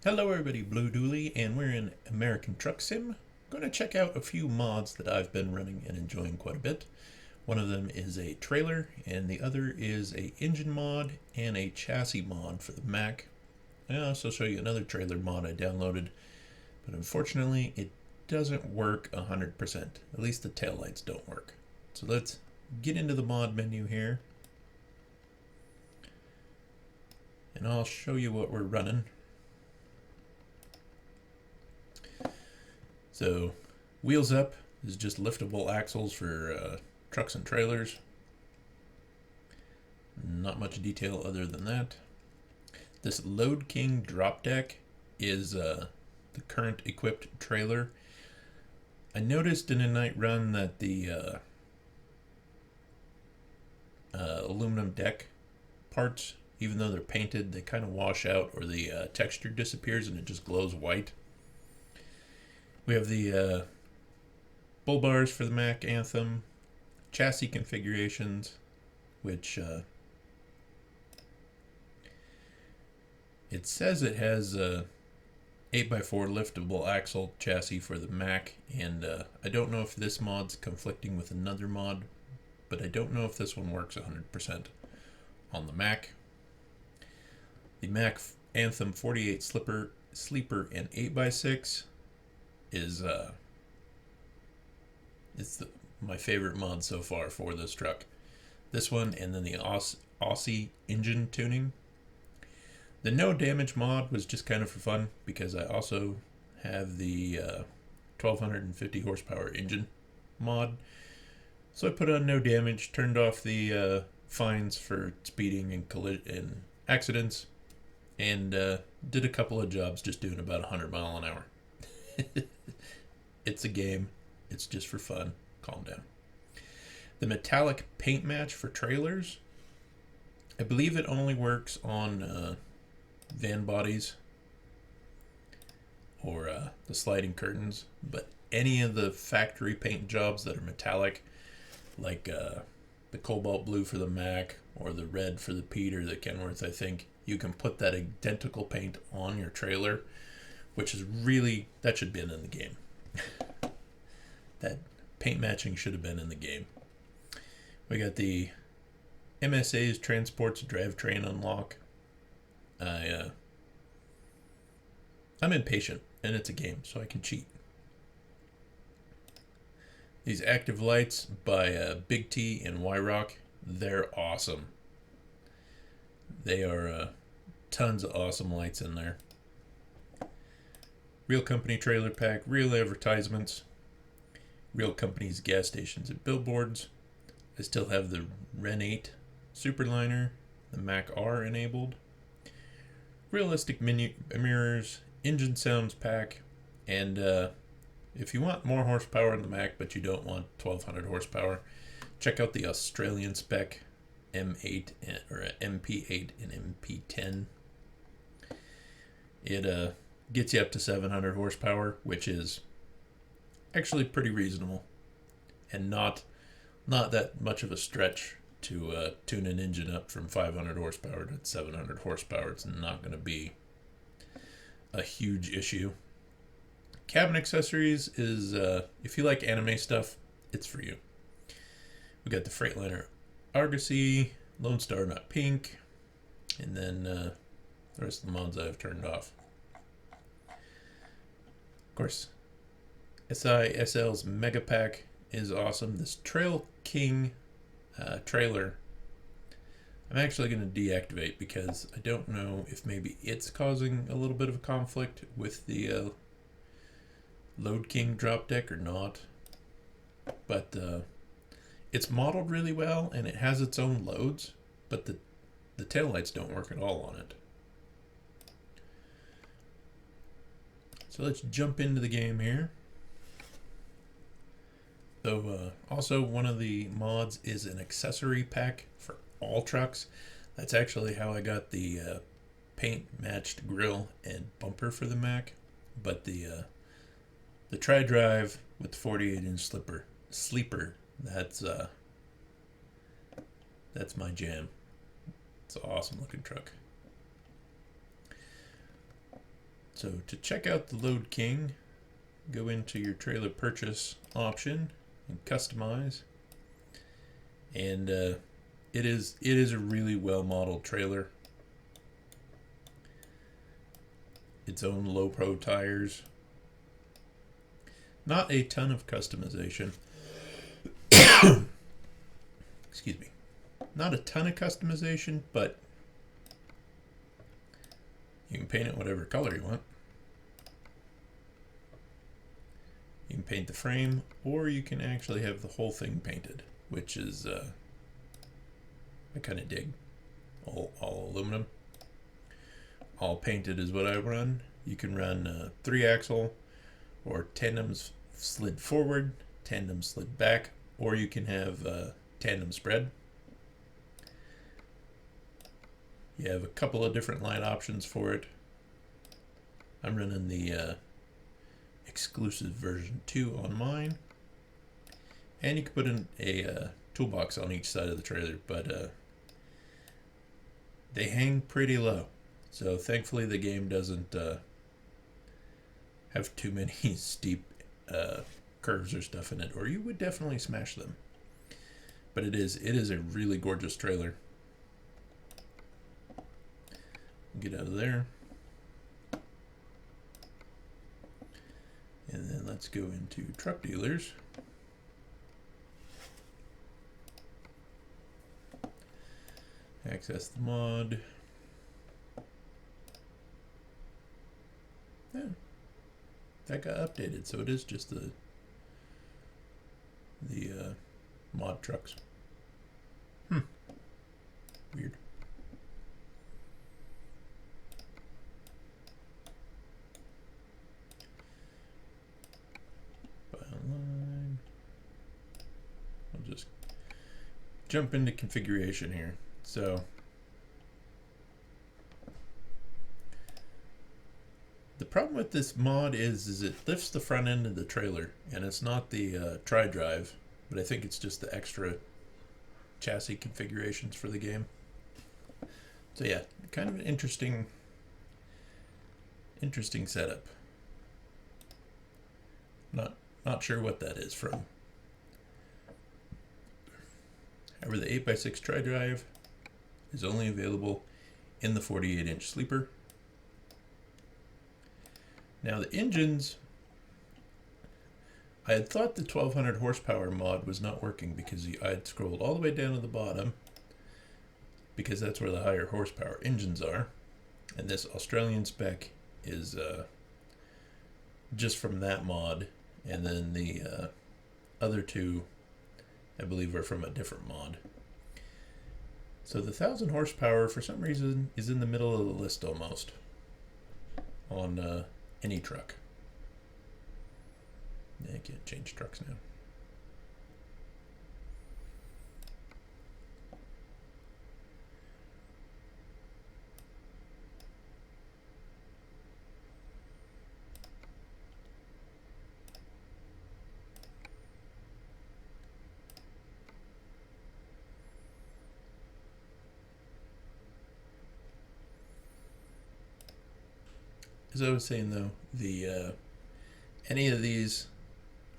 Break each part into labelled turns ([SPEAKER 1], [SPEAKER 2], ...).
[SPEAKER 1] Hello everybody, Blue Dooley, and we're in American Truck Sim. Going to check out a few mods that I've been running and enjoying quite a bit. One of them is a trailer, and the other is a engine mod and a chassis mod for the Mac. I'll also show you another trailer mod I downloaded, but unfortunately it doesn't work 100%. At least the taillights don't work. So let's get into the mod menu here, and I'll show you what we're running. So, wheels up is just liftable axles for trucks and trailers. Not much detail other than that. This LodeKing drop deck is the current equipped trailer. I noticed in a night run that the aluminum deck parts, even though they're painted, they kind of wash out, or the texture disappears and it just glows white. We have the bull bars for the Mac Anthem, chassis configurations, which it says it has a 8x4 liftable axle chassis for the Mac, and I don't know if this mod's conflicting with another mod, but I don't know if this one works 100% on the Mac. The Mac Anthem 48 sleeper and 8x6 is my favorite mod so far for this truck. This one, and then the Aussie engine tuning. The no damage mod was just kind of for fun because I also have the 1250 horsepower engine mod. So I put on no damage, turned off the fines for speeding and accidents, and did a couple of jobs just doing about 100 mile an hour. It's a game. It's just for fun. Calm down. The metallic paint match for trailers, I believe it only works on van bodies or the sliding curtains, but any of the factory paint jobs that are metallic, like the cobalt blue for the Mac or the red for the Peter, the Kenworth, I think you can put that identical paint on your trailer, which is really, that should have been in the game. That paint matching should have been in the game. We got the MSA's Transports Drivetrain Unlock. I'm impatient, and it's a game, so I can cheat. These active lights by Big T and Y-Rock, they're awesome. They are tons of awesome lights in there. Real Company Trailer Pack, real advertisements, real companies, gas stations, and billboards. I still have the Ren 8 Superliner, the Mac R enabled, realistic mirrors, engine sounds pack, and if you want more horsepower in the Mac but you don't want 1200 horsepower, check out the Australian spec M8 or MP8 and MP10. It gets you up to 700 horsepower, which is actually pretty reasonable and not that much of a stretch to tune an engine up from 500 horsepower to 700 horsepower. It's not going to be a huge issue. Cabin accessories is, if you like anime stuff, it's for you. We got the Freightliner Argosy, Lone Star Not Pink, and then the rest of the mods I've turned off. Of course, SISL's Mega Pack is awesome. This Trail King trailer, I'm actually going to deactivate because I don't know if maybe it's causing a little bit of a conflict with the LodeKing drop deck or not. But it's modeled really well and it has its own loads, but the taillights don't work at all on it. So let's jump into the game here. So also one of the mods is an accessory pack for all trucks. That's actually how I got the paint matched grille and bumper for the Mac. But the tri-drive with the 48-inch sleeper, that's my jam. It's an awesome looking truck. So to check out the LodeKing, go into your trailer purchase option and customize. And it is a really well modeled trailer. Its own low pro tires. Not a ton of customization. Excuse me. Not a ton of customization, but you can paint it whatever color you want. You can paint the frame, or you can actually have the whole thing painted, which is I kind of dig. All aluminum. All painted is what I run. You can run 3-axle or tandem slid forward, tandem slid back, or you can have tandem spread. You have a couple of different line options for it. I'm running the exclusive version 2 on mine. And you can put in a toolbox on each side of the trailer, but they hang pretty low. So thankfully the game doesn't have too many steep curves or stuff in it, or you would definitely smash them. But it is a really gorgeous trailer. Get out of there. And then let's go into truck dealers. Access the mod. Yeah, that got updated, so it is just the mod trucks. Weird. Line. I'll just jump into configuration here. So the problem with this mod is it lifts the front end of the trailer, and it's not the tri-drive, but I think it's just the extra chassis configurations for the game. So yeah, kind of an interesting setup. Not sure what that is from. However, the 8x6 tri-drive is only available in the 48-inch sleeper. Now the engines, I had thought the 1200 horsepower mod was not working because I had scrolled all the way down to the bottom, because that's where the higher horsepower engines are. And this Australian spec is just from that mod, and then the other two I believe are from a different mod. So the 1000 horsepower for some reason is in the middle of the list almost on any truck. Yeah, I can't change trucks now. As I was saying though, the any of these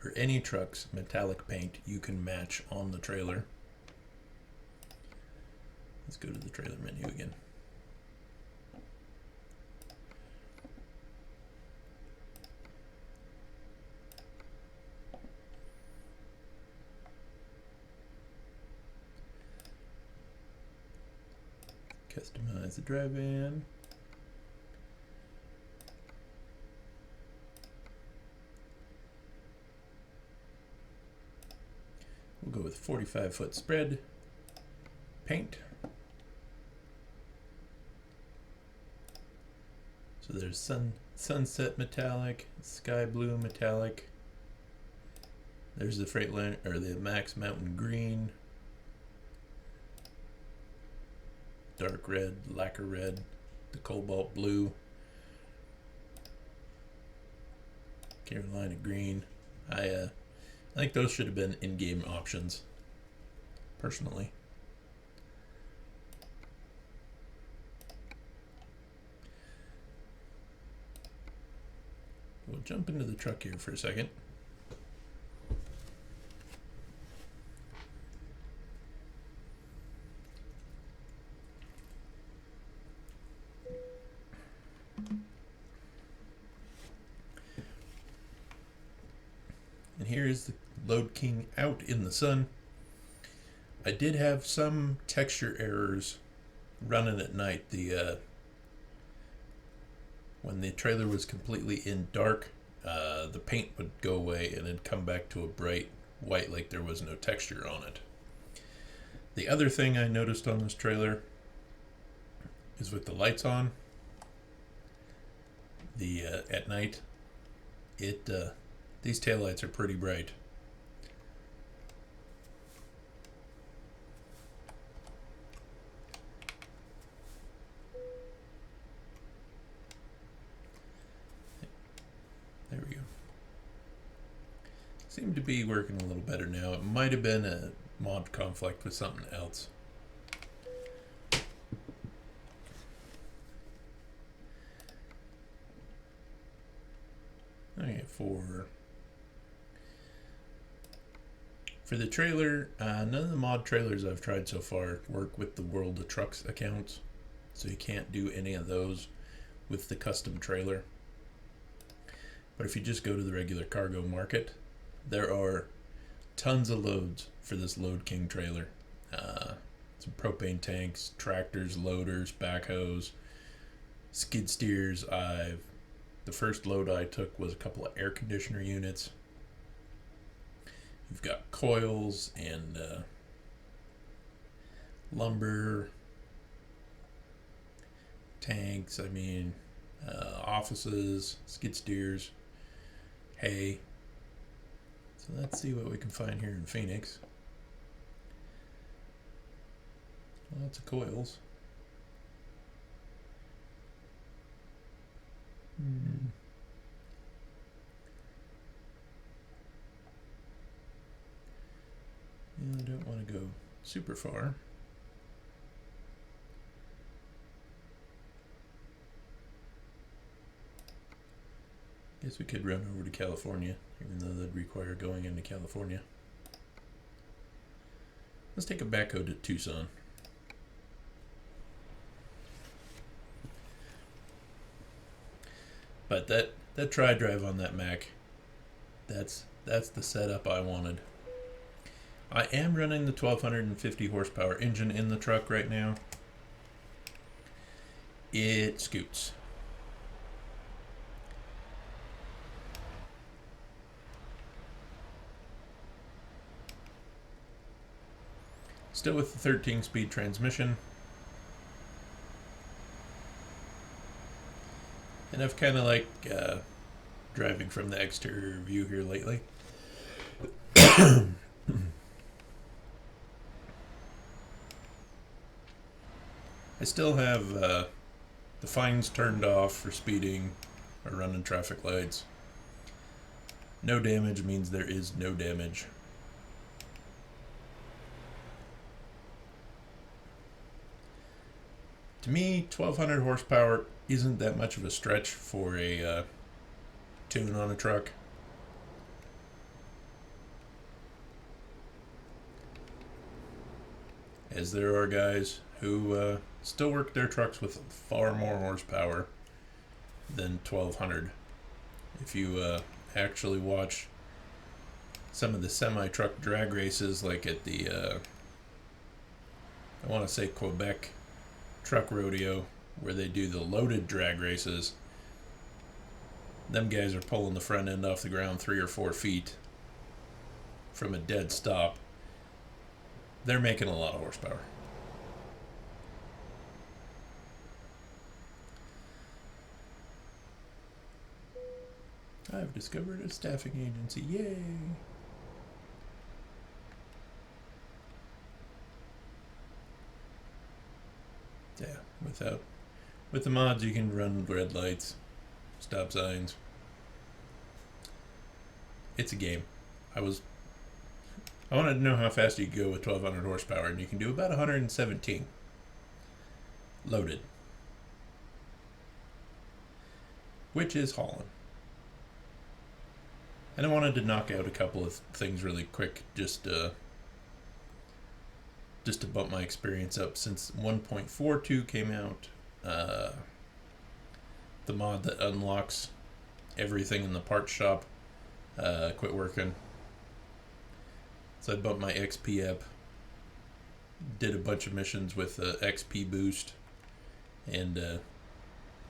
[SPEAKER 1] or any truck's metallic paint you can match on the trailer. Let's go to the trailer menu again. Customize the drive van. We'll go with 45-foot spread, paint. So there's sunset metallic, sky blue metallic. There's the Freightliner or the Max Mountain green, dark red, lacquer red, the cobalt blue, Carolina green. I think those should have been in-game options, personally. we'll jump into the truck here for a second. And here is the LodeKing out in the sun. I did have some texture errors running at night. When the trailer was completely in dark, the paint would go away and it'd come back to a bright white like there was no texture on it. The other thing I noticed on this trailer is with the lights on, at night, these taillights are pretty bright. There we go. Seem to be working a little better now. It might have been a mod conflict with something else. Okay, for the trailer, none of the mod trailers I've tried so far work with the World of Trucks accounts, so you can't do any of those with the custom trailer. But if you just go to the regular cargo market, there are tons of loads for this LodeKing trailer. Some propane tanks, tractors, loaders, backhoes, skid steers. The first load I took was a couple of air conditioner units. You've got coils and lumber, tanks, offices, skid steers, hay. So let's see what we can find here in Phoenix. Lots of coils. Yeah, I don't want to go super far. Guess we could run over to California, even though that'd require going into California. Let's take a backhoe to Tucson. But that tri-drive on that Mack, that's the setup I wanted. I am running the 1250 horsepower engine in the truck right now. It scoots. Still with the 13-speed transmission. And I've kind of liked driving from the exterior view here lately. I still have the fines turned off for speeding or running traffic lights. No damage means there is no damage. To me, 1200 horsepower isn't that much of a stretch for a tune on a truck. As there are guys who still work their trucks with far more horsepower than 1200. If you actually watch some of the semi-truck drag races, like at the, I want to say Quebec truck rodeo, where they do the loaded drag races, them guys are pulling the front end off the ground 3 or 4 feet from a dead stop. They're making a lot of horsepower. I've discovered a staffing agency. Yay! Yeah, with the mods you can run red lights, stop signs. It's a game. I wanted to know how fast you could go with 1200 horsepower, and you can do about 117 loaded, which is hauling. And I wanted to knock out a couple of things really quick, just to bump my experience up since 1.42 came out. The mod that unlocks everything in the parts shop quit working. So I bumped my XP up, did a bunch of missions with XP boost, and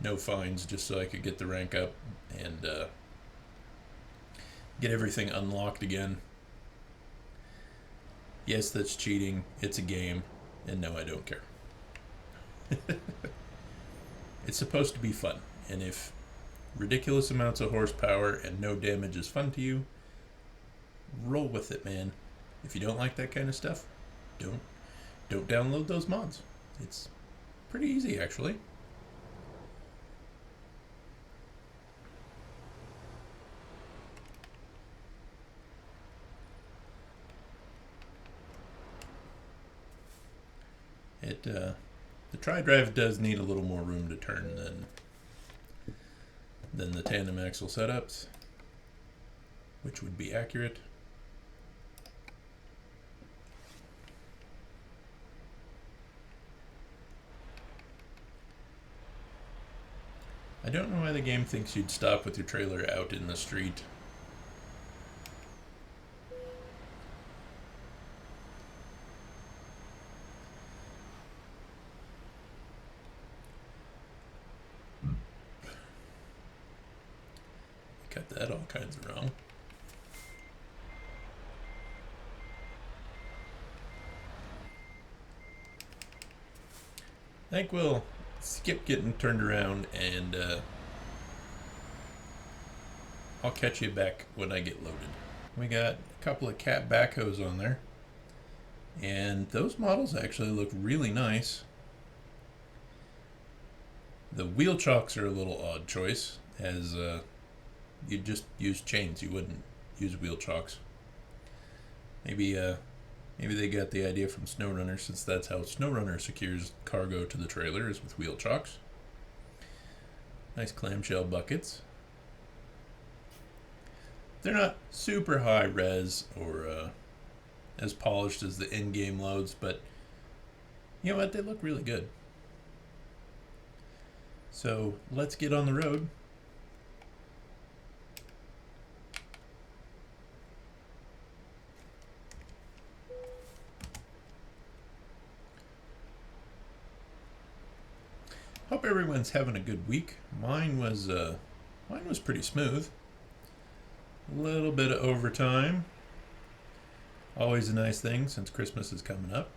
[SPEAKER 1] no fines, just so I could get the rank up and get everything unlocked again. Yes, that's cheating. It's a game, and no, I don't care. It's supposed to be fun, and if ridiculous amounts of horsepower and no damage is fun to you, roll with it, man. If you don't like that kind of stuff, don't download those mods. It's pretty easy, actually. The tri-drive does need a little more room to turn than the tandem axle setups, which would be accurate. I don't know why the game thinks you'd stop with your trailer out in the street. Got that all kinds of wrong. I think we'll skip getting turned around, and I'll catch you back when I get loaded. We got a couple of cat backhoes on there, and those models actually look really nice. The wheel chocks are a little odd choice, as you'd just use chains, you wouldn't use wheel chocks. Maybe they got the idea from SnowRunner, since that's how SnowRunner secures cargo to the trailer, is with wheel chocks. Nice clamshell buckets. They're not super high res or as polished as the in-game loads, but you know what? They look really good. So let's get on the road. Hope everyone's having a good week. Mine was pretty smooth. A little bit of overtime. Always a nice thing since Christmas is coming up.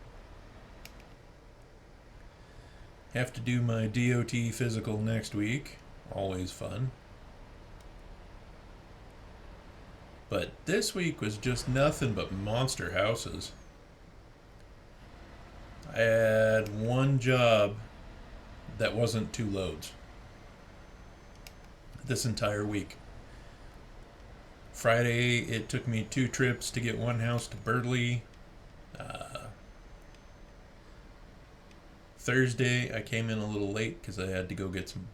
[SPEAKER 1] Have to do my DOT physical next week. Always fun. But this week was just nothing but monster houses. I had one job that wasn't 2 loads this entire week. Friday, it took me 2 trips to get one house to Birdley. Thursday, I came in a little late because I had to go get some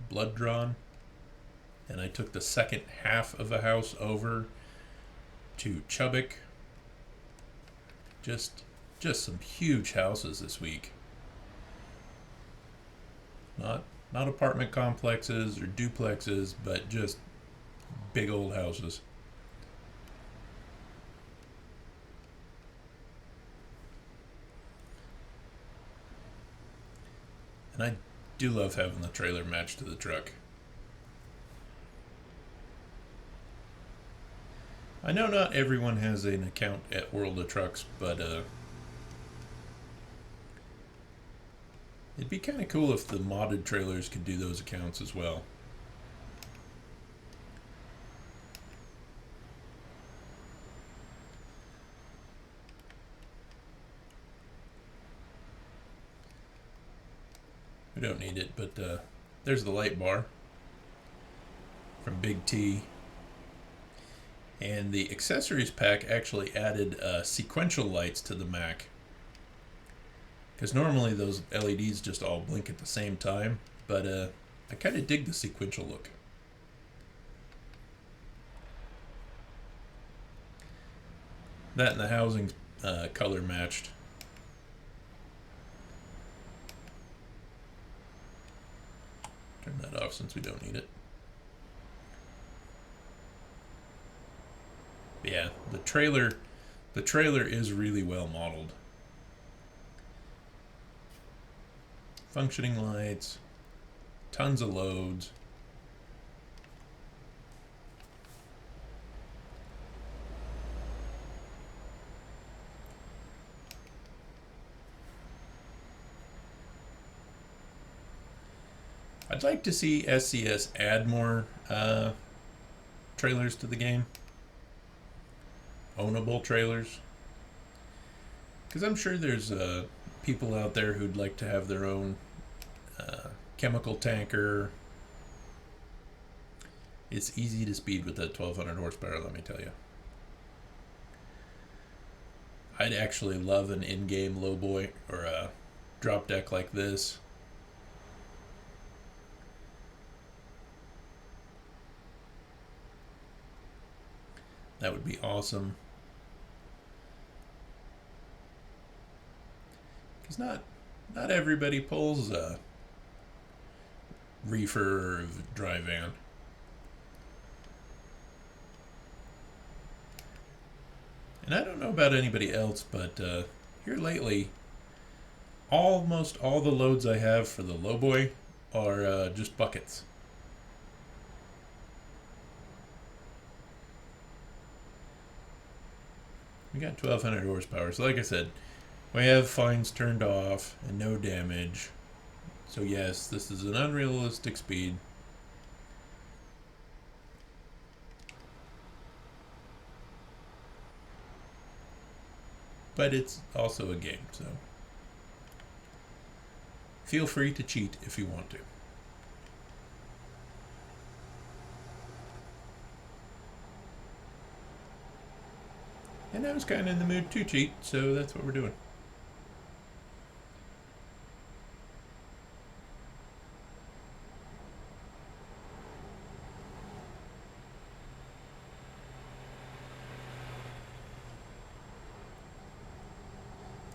[SPEAKER 1] blood drawn, and I took the second half of a house over to Chubbuck. Just some huge houses this week. Not apartment complexes or duplexes, but just big old houses. And I do love having the trailer matched to the truck. I know not everyone has an account at World of Trucks, but it'd be kind of cool if the modded trailers could do those accounts as well. We don't need it, but there's the light bar from Big T. And the accessories pack actually added sequential lights to the Mack. Because normally those LEDs just all blink at the same time, but I kind of dig the sequential look. That and the housing color matched. Turn that off since we don't need it. But yeah, the trailer is really well modeled. Functioning lights, tons of loads. I'd like to see SCS add more trailers to the game. Ownable trailers. Because I'm sure there's people out there who'd like to have their own chemical tanker. It's easy to speed with that 1200 horsepower, let me tell you. I'd actually love an in-game lowboy or a drop deck like this. That would be awesome. Because not everybody pulls a reefer or dry van. And I don't know about anybody else, but here lately, almost all the loads I have for the lowboy are just buckets. We got 1200 horsepower, so like I said, we have fines turned off and no damage. So yes, this is an unrealistic speed. But it's also a game, so feel free to cheat if you want to. And I was kind of in the mood to cheat, so that's what we're doing.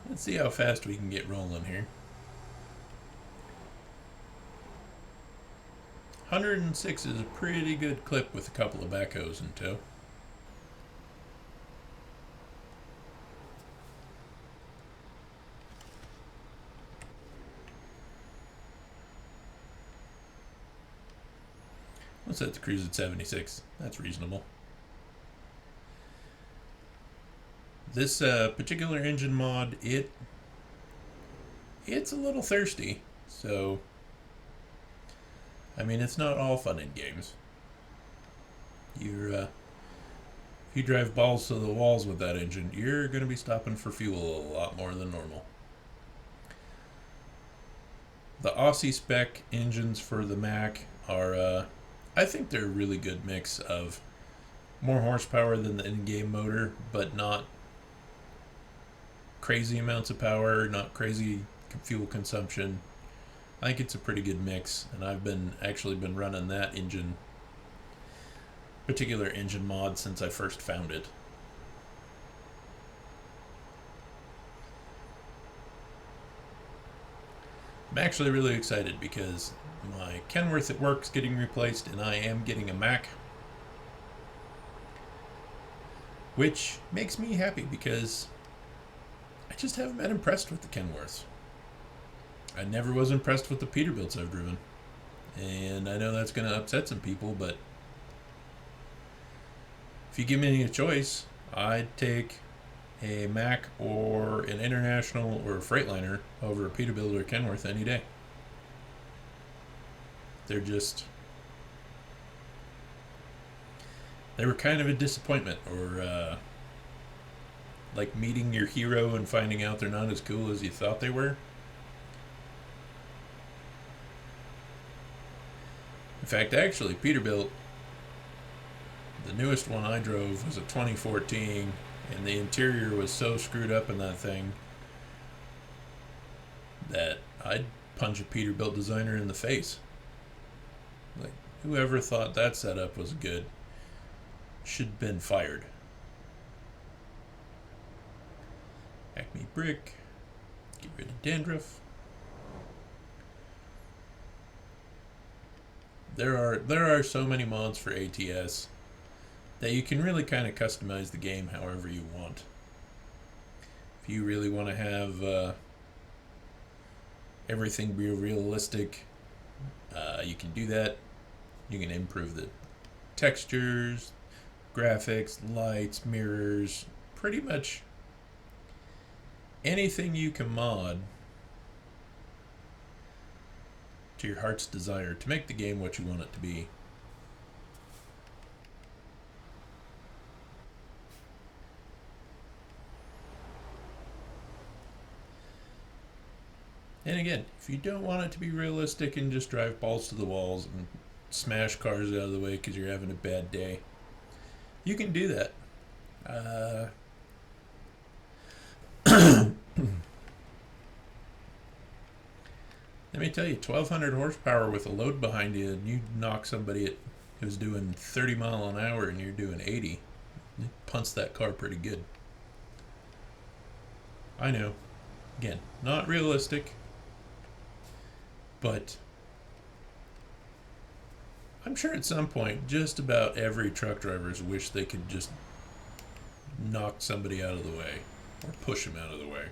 [SPEAKER 1] Let's see how fast we can get rolling here. 106 is a pretty good clip with a couple of backhoes in tow. Let's set the cruise at 76. That's reasonable. This particular engine mod, it's a little thirsty. So, I mean, it's not all fun and games. If you drive balls to the walls with that engine, you're going to be stopping for fuel a lot more than normal. The Aussie spec engines for the Mack are, I think they're a really good mix of more horsepower than the in-game motor, but not crazy amounts of power, not crazy fuel consumption. I think it's a pretty good mix, and I've actually been running that particular engine mod since I first found it. I'm actually really excited because my Kenworth at work's getting replaced, and I am getting a Mack, which makes me happy because I just haven't been impressed with the Kenworths. I never was impressed with the Peterbilts I've driven. And I know that's going to upset some people, but if you give me a choice, I'd take a Mack or an International or a Freightliner over a Peterbilt or a Kenworth any day. They were kind of a disappointment, or like meeting your hero and finding out they're not as cool as you thought they were. In fact, actually, Peterbilt, the newest one I drove was a 2014, and the interior was so screwed up in that thing that I'd punch a Peterbilt designer in the face. Like, whoever thought that setup was good should have been fired. brick, get rid of dandruff. There are so many mods for ATS that you can really kind of customize the game however you want. If you really want to have everything be realistic, you can do that. You can improve the textures, graphics, lights, mirrors, pretty much anything you can mod to your heart's desire to make the game what you want it to be. And again, if you don't want it to be realistic and just drive balls to the walls and smash cars out of the way because you're having a bad day, you can do that. Let me tell you, 1,200 horsepower with a load behind you, and you knock somebody who's doing 30 mile an hour and you're doing 80, you punts that car pretty good. I know. Again, not realistic, but I'm sure at some point just about every truck drivers wish they could just knock somebody out of the way or push them out of the way.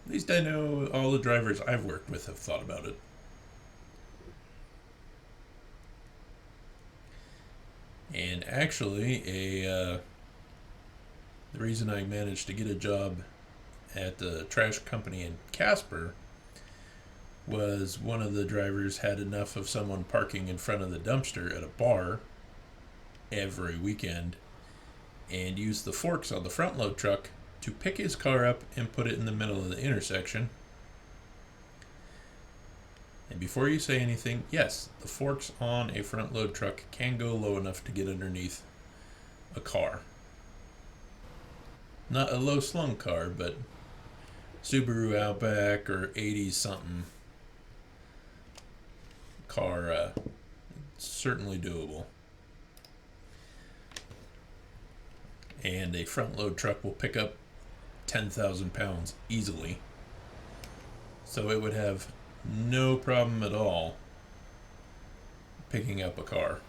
[SPEAKER 1] At least I know all the drivers I've worked with have thought about it. And actually, the reason I managed to get a job at the trash company in Casper was one of the drivers had enough of someone parking in front of the dumpster at a bar every weekend and used the forks on the front load truck to pick his car up and put it in the middle of the intersection. And before you say anything, yes, the forks on a front load truck can go low enough to get underneath a car. Not a low slung car, but Subaru Outback or 80s something car, certainly doable. And a front load truck will pick up 10,000 pounds easily. So it would have no problem at all picking up a car.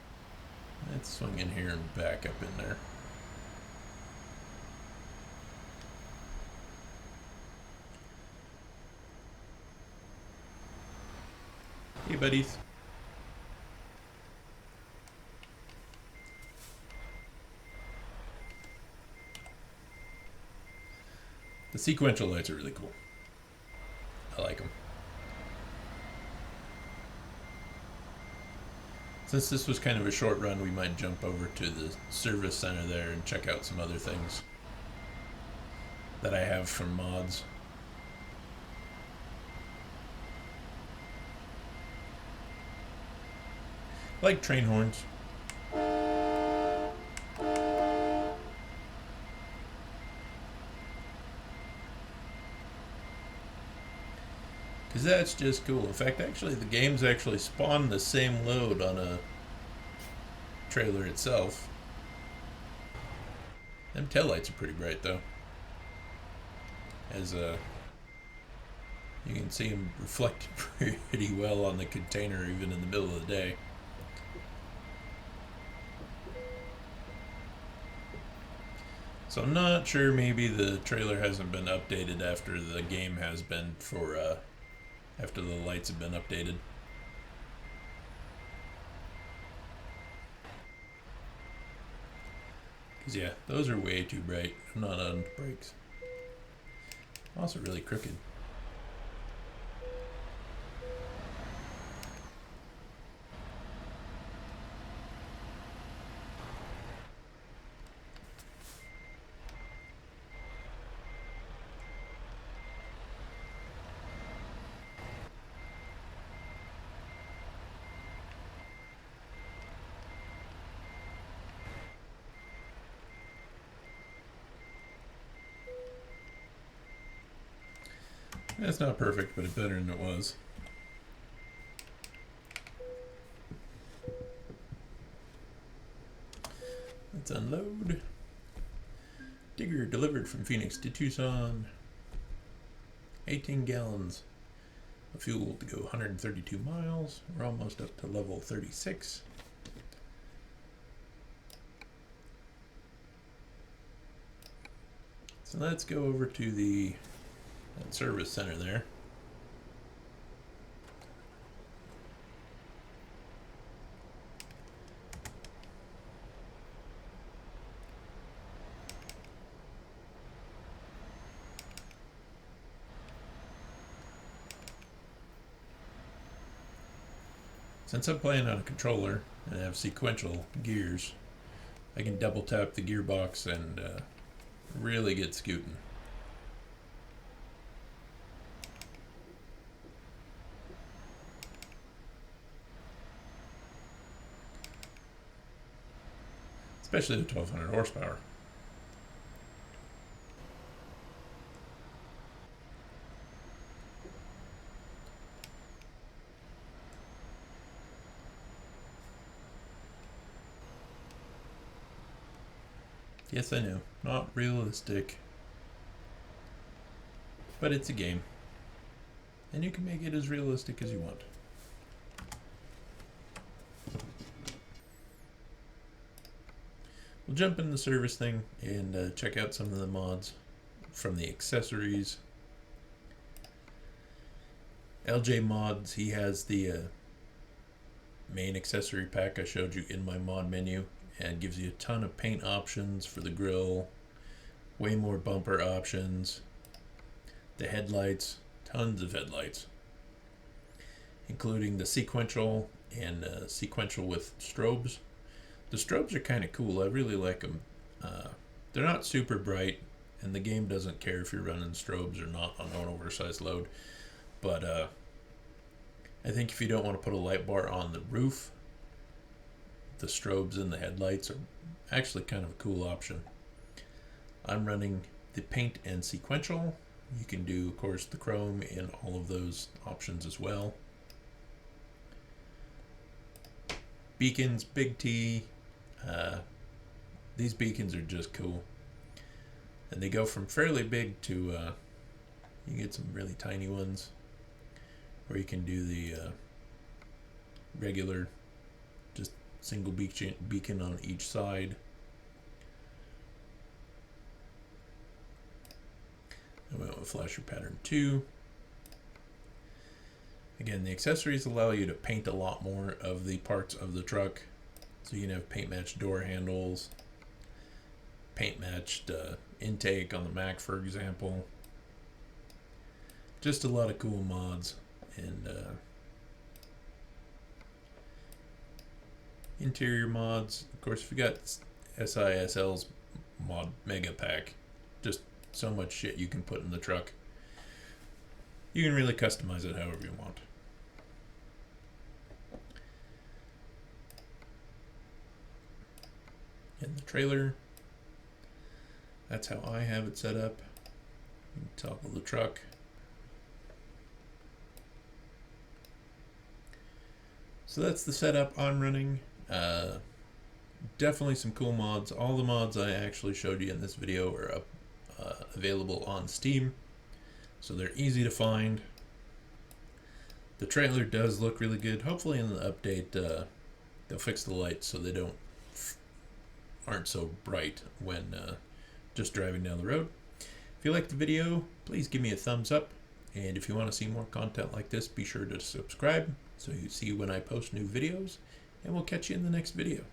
[SPEAKER 1] Let's swing in here and back up in there. Hey, buddies. The sequential lights are really cool. I like them. Since this was kind of a short run, we might jump over to the service center there and check out some other things that I have from mods. Like train horns. Because that's just cool. In fact, actually, the games actually spawn the same load on a trailer itself. Them taillights are pretty bright, though. As you can see them reflect pretty well on the container, even in the middle of the day. So I'm not sure, maybe the trailer hasn't been updated after the game has been for, after the lights have been updated. Because yeah, those are way too bright. I'm not on brakes. Also really crooked. That's not perfect, but it's better than it was. Let's unload. Digger delivered from Phoenix to Tucson. 18 gallons of fuel to go 132 miles. We're almost up to level 36. So let's go over to the service center there. Since I'm playing on a controller and I have sequential gears, I can double tap the gearbox and really get scooting. Especially the 1200 horsepower. Yes, I know, not realistic, but it's a game, and you can make it as realistic as you want. We'll jump in the service thing and check out some of the mods from the accessories. LJ Mods, he has the main accessory pack I showed you in my mod menu, and gives you a ton of paint options for the grill, way more bumper options, the headlights, tons of headlights, including the sequential and sequential with strobes. The strobes are kind of cool. I really like them. They're not super bright, and the game doesn't care if you're running strobes or not on an oversized load, but I think if you don't want to put a light bar on the roof, the strobes in the headlights are actually kind of a cool option. I'm running the paint and sequential. You can do, of course, the chrome in all of those options as well. Beacons, big T. These beacons are just cool. And they go from fairly big to, you get some really tiny ones, or you can do the regular, just single beacon on each side. I went with flasher pattern 2. Again, the accessories allow you to paint a lot more of the parts of the truck. So you can have paint matched door handles, paint matched intake on the Mack, for example. Just a lot of cool mods. And interior mods, of course, if you got SISL's mod mega pack, just so much shit you can put in the truck. You can really customize it however you want. In the trailer, that's how I have it set up. You can toggle the truck. So that's the setup I'm running. Definitely some cool mods. All the mods I actually showed you in this video are up, available on Steam, so they're easy to find. The trailer does look really good. Hopefully in the update they'll fix the lights so they aren't so bright when just driving down the road. If you liked the video, please give me a thumbs up, and if you want to see more content like this, be sure to subscribe so you see when I post new videos, and we'll catch you in the next video.